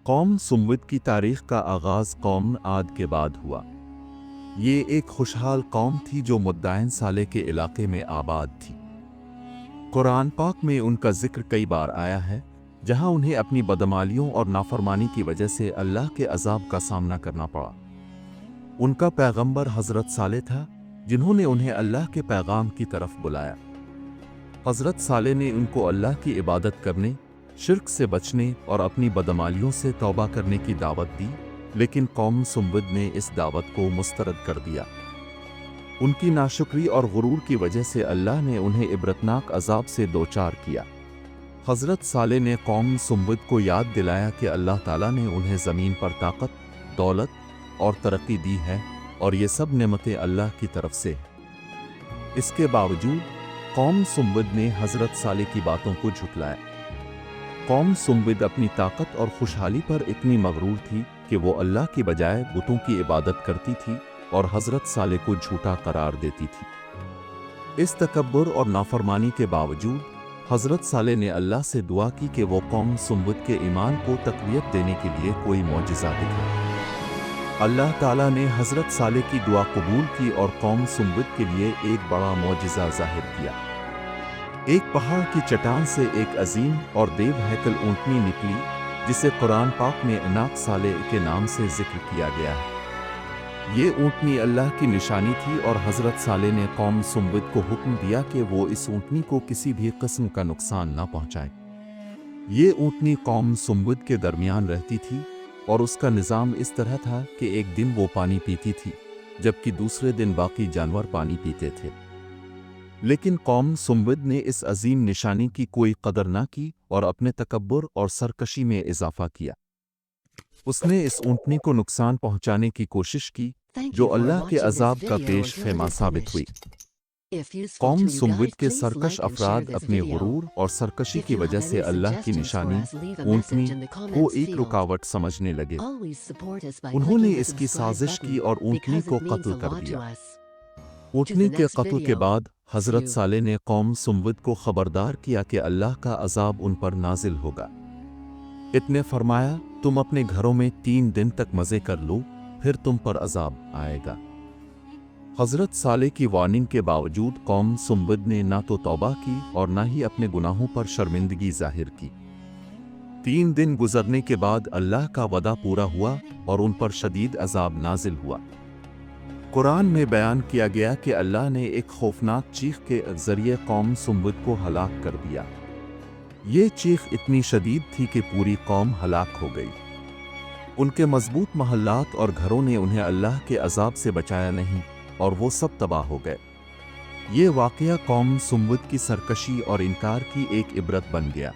قوم سمود کی تاریخ کا آغاز قوم عاد کے بعد ہوا۔ یہ ایک خوشحال قوم تھی جو مدائن سالے کے علاقے میں آباد تھی۔ قرآن پاک میں ان کا ذکر کئی بار آیا ہے، جہاں انہیں اپنی بدعمالیوں اور نافرمانی کی وجہ سے اللہ کے عذاب کا سامنا کرنا پڑا۔ ان کا پیغمبر حضرت صالح تھا، جنہوں نے انہیں اللہ کے پیغام کی طرف بلایا۔ حضرت صالح نے ان کو اللہ کی عبادت کرنے، شرک سے بچنے اور اپنی بدعمالیوں سے توبہ کرنے کی دعوت دی، لیکن قوم سمود نے اس دعوت کو مسترد کر دیا۔ ان کی ناشکری اور غرور کی وجہ سے اللہ نے انہیں عبرتناک عذاب سے دوچار کیا۔ حضرت صالح نے قوم سمود کو یاد دلایا کہ اللہ تعالیٰ نے انہیں زمین پر طاقت، دولت اور ترقی دی ہے، اور یہ سب نعمتیں اللہ کی طرف سے ہیں۔ اس کے باوجود قوم سمود نے حضرت صالح کی باتوں کو جھٹلایا۔ قوم سمود اپنی طاقت اور خوشحالی پر اتنی مغرور تھی کہ وہ اللہ کی بجائے بتوں کی عبادت کرتی تھی اور حضرت صالح کو جھوٹا قرار دیتی تھی۔ اس تکبر اور نافرمانی کے باوجود حضرت صالح نے اللہ سے دعا کی کہ وہ قوم سمود کے ایمان کو تقویت دینے کے لیے کوئی معجزہ دکھائے۔ اللہ تعالیٰ نے حضرت صالح کی دعا قبول کی اور قوم سمود کے لیے ایک بڑا معجزہ ظاہر کیا۔ ایک پہاڑ کی چٹان سے ایک عظیم اور دیو ہیکل اونٹنی نکلی، جسے قرآن پاک میں عناق صالح کے نام سے ذکر کیا گیا ہے۔ یہ اونٹنی اللہ کی نشانی تھی اور حضرت صالح نے قوم سمود کو حکم دیا کہ وہ اس اونٹنی کو کسی بھی قسم کا نقصان نہ پہنچائیں۔ یہ اونٹنی قوم سمود کے درمیان رہتی تھی اور اس کا نظام اس طرح تھا کہ ایک دن وہ پانی پیتی تھی، جبکہ دوسرے دن باقی جانور پانی پیتے تھے۔ لیکن قوم سمود نے اس عظیم نشانی کی کوئی قدر نہ کی اور اپنے تکبر اور سرکشی میں اضافہ کیا۔ اس نے اس اونٹنی کو نقصان پہنچانے کی کوشش کی، جو اللہ کے عذاب کا پیش خیمہ ثابت ہوئی۔ قوم سمود کے سرکش افراد اپنے غرور اور سرکشی کی وجہ سے اللہ کی نشانی اونٹنی کو ایک رکاوٹ سمجھنے لگے۔ انہوں نے اس کی سازش کی اور اونٹنی کو قتل کر دیا۔ اونٹنی کے قتل کے بعد حضرت صالح نے قوم سمود کو خبردار کیا کہ اللہ کا عذاب ان پر نازل ہوگا۔ اتنے فرمایا، تم اپنے گھروں میں 3 دن تک مزے کر لو، پھر تم پر عذاب آئے گا۔ حضرت صالح کی وارننگ کے باوجود قوم سمود نے نہ تو توبہ کی اور نہ ہی اپنے گناہوں پر شرمندگی ظاہر کی۔ 3 دن گزرنے کے بعد اللہ کا وعدہ پورا ہوا اور ان پر شدید عذاب نازل ہوا۔ قرآن میں بیان کیا گیا کہ اللہ نے ایک خوفناک چیخ کے ذریعے قوم سمود کو ہلاک کر دیا۔ یہ چیخ اتنی شدید تھی کہ پوری قوم ہلاک ہو گئی۔ ان کے مضبوط محلات اور گھروں نے انہیں اللہ کے عذاب سے بچایا نہیں اور وہ سب تباہ ہو گئے۔ یہ واقعہ قوم سمود کی سرکشی اور انکار کی ایک عبرت بن گیا۔